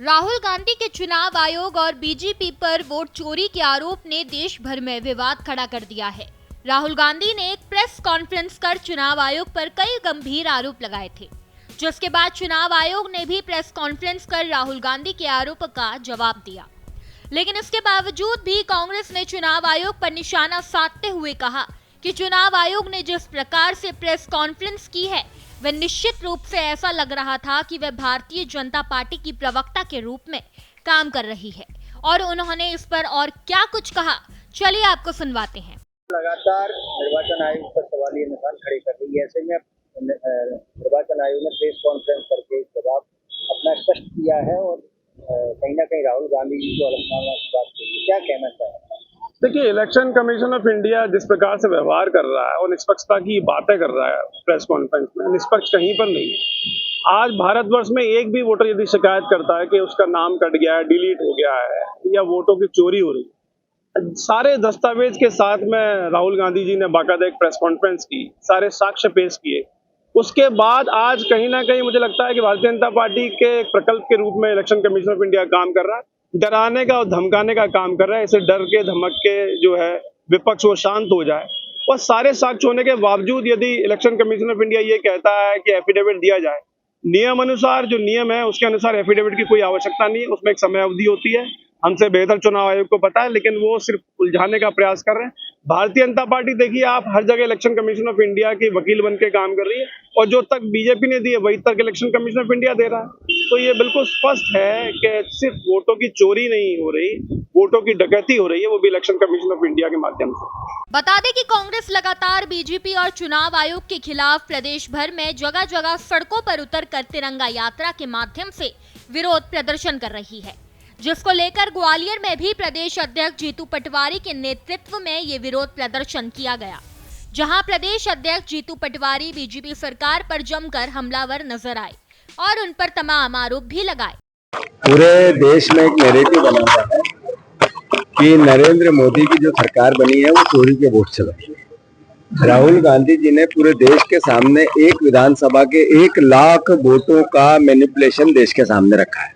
राहुल गांधी के चुनाव आयोग और बीजेपी पर वोट चोरी के आरोप ने देश भर में विवाद खड़ा कर दिया है। राहुल गांधी ने एक प्रेस कॉन्फ्रेंस कर चुनाव आयोग पर कई गंभीर आरोप लगाए थे, जिसके बाद चुनाव आयोग ने भी प्रेस कॉन्फ्रेंस कर राहुल गांधी के आरोप का जवाब दिया। लेकिन इसके बावजूद भी कांग्रेस ने चुनाव आयोग पर निशाना साधते हुए कहा कि चुनाव आयोग ने जिस प्रकार से प्रेस कॉन्फ्रेंस की है वह निश्चित रूप से ऐसा लग रहा था कि वह भारतीय जनता पार्टी की प्रवक्ता के रूप में काम कर रही है। और उन्होंने इस पर और क्या कुछ कहा, चलिए आपको सुनवाते हैं। लगातार निर्वाचन आयोग पर सवालिया निशान खड़े कर रही है। ऐसे में निर्वाचन आयोग ने प्रेस कॉन्फ्रेंस करके जवाब अपना स्पष्ट किया है और कहीं ना कहीं राहुल गांधी जी को अलग की बात की। क्या कहना चाहिए? देखिए, इलेक्शन कमीशन ऑफ इंडिया जिस प्रकार से व्यवहार कर रहा है और निष्पक्षता की बातें कर रहा है प्रेस कॉन्फ्रेंस में, निष्पक्ष कहीं पर नहीं है। आज भारतवर्ष में एक भी वोटर यदि शिकायत करता है कि उसका नाम कट गया है, डिलीट हो गया है या वोटों की चोरी हो रही है, सारे दस्तावेज के साथ में राहुल गांधी जी ने बाकायदा एक प्रेस कॉन्फ्रेंस की, सारे साक्ष्य पेश किए। उसके बाद आज कहीं ना कहीं मुझे लगता है कि भारतीय जनता पार्टी के एक प्रकल्प के रूप में इलेक्शन कमीशन ऑफ इंडिया काम कर रहा है, डराने का और धमकाने का काम कर रहा है। इसे डर के धमक के जो है विपक्ष वो शांत हो जाए। और सारे साक्ष्य होने के बावजूद यदि इलेक्शन कमीशन ऑफ इंडिया ये कहता है कि एफिडेविट दिया जाए, नियम अनुसार जो नियम है उसके अनुसार एफिडेविट की कोई आवश्यकता नहीं है, उसमें एक समय अवधि होती है। हमसे बेहतर चुनाव आयोग को पता है, लेकिन वो सिर्फ उलझाने का प्रयास कर रहे हैं। भारतीय जनता पार्टी देखिए, आप हर जगह इलेक्शन कमीशन ऑफ इंडिया की वकील बन के काम कर रही है और जो तक बीजेपी ने दी है वही तक इलेक्शन कमीशन ऑफ इंडिया दे रहा है। तो ये बिल्कुल स्पष्ट है कि सिर्फ वोटों की चोरी नहीं हो रही, वोटों की डकैती हो रही है, वो भी इलेक्शन कमीशन ऑफ इंडिया के माध्यम से। बता दें कि कांग्रेस लगातार बीजेपी और चुनाव आयोग के खिलाफ प्रदेश भर में जगह जगह सड़कों पर उतरकर तिरंगा यात्रा के माध्यम से विरोध प्रदर्शन कर रही है, जिसको लेकर ग्वालियर में भी प्रदेश अध्यक्ष जीतू पटवारी के नेतृत्व में ये विरोध प्रदर्शन किया गया, जहां प्रदेश अध्यक्ष जीतू पटवारी बीजेपी सरकार पर जमकर हमलावर नजर आए और उन पर तमाम आरोप भी लगाए। पूरे देश में एक नैरेटिव बना हुआ है कि नरेंद्र मोदी की जो सरकार बनी है वो चोरी के वोट से बनी है। राहुल गांधी जी ने पूरे देश के सामने एक विधानसभा के 1 लाख वोटों का मैनिपुलेशन देश के सामने रखा है।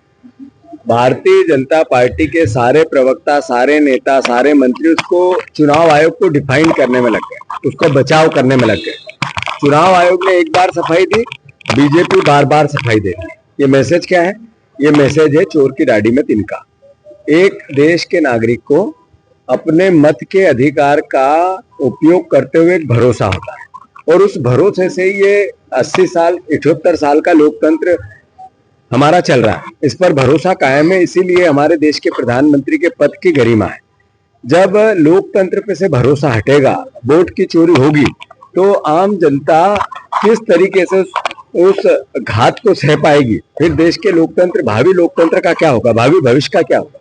भारतीय जनता पार्टी के सारे प्रवक्ता, सारे नेता, सारे मंत्री उसको चुनाव आयोग को डिफाइन करने में लग गए, उसको बचाव करने में लग गए। चुनाव आयोग ने एक बार सफाई दी, बीजेपी बार बार सफाई दे रही है। ये मैसेज क्या है? ये मैसेज है चोर की दाढ़ी में तिनका। एक देश के नागरिक को अपने मत के अधिकार का उपयोग करते हुए एक भरोसा होता है और उस भरोसे से ये 80 साल 78 साल का लोकतंत्र हमारा चल रहा है। इस पर भरोसा कायम है, इसीलिए हमारे देश के प्रधानमंत्री के पद की गरिमा है। जब लोकतंत्र पे से भरोसा हटेगा, वोट की चोरी होगी, तो आम जनता किस तरीके से उस घात को सह पाएगी? फिर देश के लोकतंत्र, भावी लोकतंत्र का क्या होगा, भावी भविष्य का क्या होगा?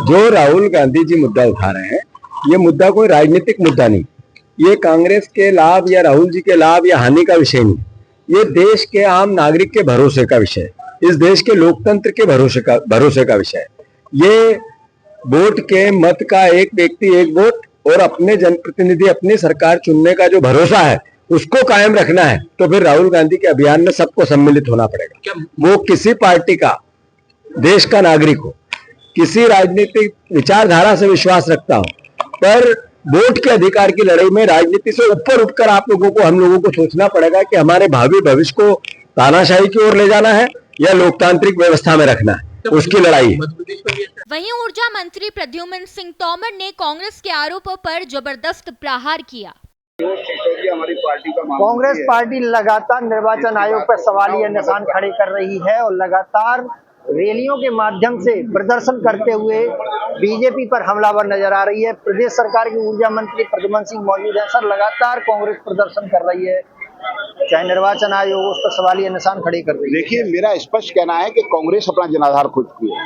जो राहुल गांधी जी मुद्दा उठा रहे हैं, ये मुद्दा कोई राजनीतिक मुद्दा नहीं, ये कांग्रेस के लाभ या राहुल जी के लाभ या हानि का विषय नहीं, ये देश के आम नागरिक के भरोसे का विषय है, इस देश के लोकतंत्र के भरोसे का विषय है। ये वोट के मत का एक व्यक्ति एक वोट और अपने जनप्रतिनिधि अपनी सरकार चुनने का जो भरोसा है उसको कायम रखना है। तो फिर राहुल गांधी के अभियान में सबको सम्मिलित होना पड़ेगा। वो किसी पार्टी का, देश का नागरिक हो, किसी राजनीतिक विचारधारा से विश्वास रखता हो, पर वोट के अधिकार की लड़ाई में राजनीति से ऊपर उठकर आप लोगों को, हम लोगों को सोचना पड़ेगा कि हमारे भावी भविष्य को तानाशाही की ओर ले जाना है या लोकतांत्रिक व्यवस्था में रखना है, उसकी लड़ाई। वहीं ऊर्जा मंत्री प्रद्युम्न सिंह तोमर ने कांग्रेस के आरोपों पर जबरदस्त प्रहार किया। कांग्रेस पार्टी लगातार निर्वाचन आयोग पर सवालिया निशान खड़े कर रही है और लगातार रैलियों के माध्यम से प्रदर्शन करते हुए बीजेपी पर हमलावर नजर आ रही है। प्रदेश सरकार के ऊर्जा मंत्री प्रद्युम्न सिंह मौजूद है। सर, लगातार कांग्रेस प्रदर्शन कर रही है, चाहे निर्वाचन आयोग उस पर सवालिया निशान खड़े कर रही है। देखिए, मेरा स्पष्ट कहना है कि कांग्रेस अपना जनाधार खोज चुकी है।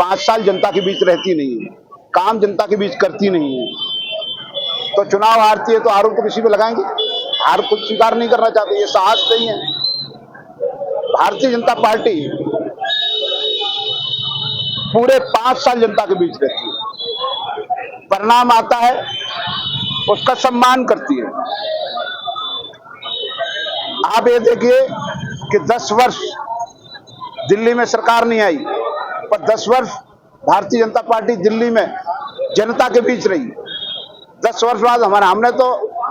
5 साल जनता के बीच रहती नहीं है, काम जनता के बीच करती नहीं है, तो चुनाव हारती है तो आरोप तो किसी पे लगाएंगे। हार खुद स्वीकार नहीं करना चाहते, ये साहस नहीं है। भारतीय जनता पार्टी पूरे 5 साल जनता के बीच रहती है, परिणाम आता है उसका सम्मान करती है। आप ये देखिए कि 10 वर्ष दिल्ली में सरकार नहीं आई, पर 10 वर्ष भारतीय जनता पार्टी दिल्ली में जनता के बीच रही। 10 वर्ष बाद हमने तो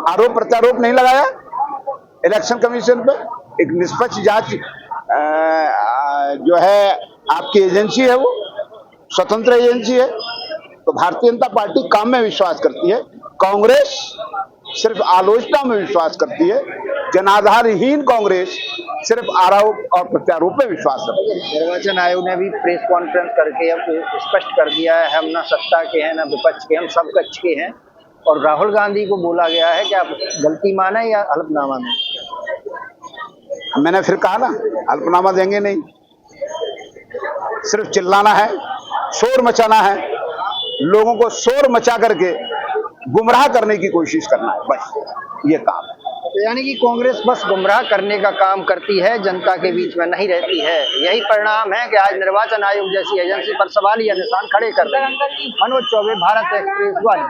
आरोप प्रत्यारोप नहीं लगाया इलेक्शन कमीशन पे। एक निष्पक्ष जांच जो है आपकी एजेंसी है, वो स्वतंत्र एजेंसी है। तो भारतीय जनता पार्टी काम में विश्वास करती है, कांग्रेस सिर्फ आलोचना में विश्वास करती है। जनाधारहीन कांग्रेस सिर्फ आरोप और प्रत्यारोप में विश्वास करती है। निर्वाचन आयोग ने भी प्रेस कॉन्फ्रेंस करके अब स्पष्ट कर दिया है, हम ना सत्ता के हैं ना विपक्ष के, हम सब कक्ष के हैं। और राहुल गांधी को बोला गया है कि आप गलती माने या हलफनामा में। मैंने फिर कहा ना, हल्फनामा देंगे नहीं, सिर्फ चिल्लाना है, शोर मचाना है, लोगों को शोर मचा करके गुमराह करने की कोशिश करना है, बस ये काम है। यानी कि कांग्रेस बस गुमराह करने का काम करती है, जनता के बीच में नहीं रहती है। यही परिणाम है कि आज निर्वाचन आयोग जैसी एजेंसी पर सवालिया निशान खड़े कर रहे हैं। मनोज चौबे, भारत एक्सप्रेस, ग्वालियर।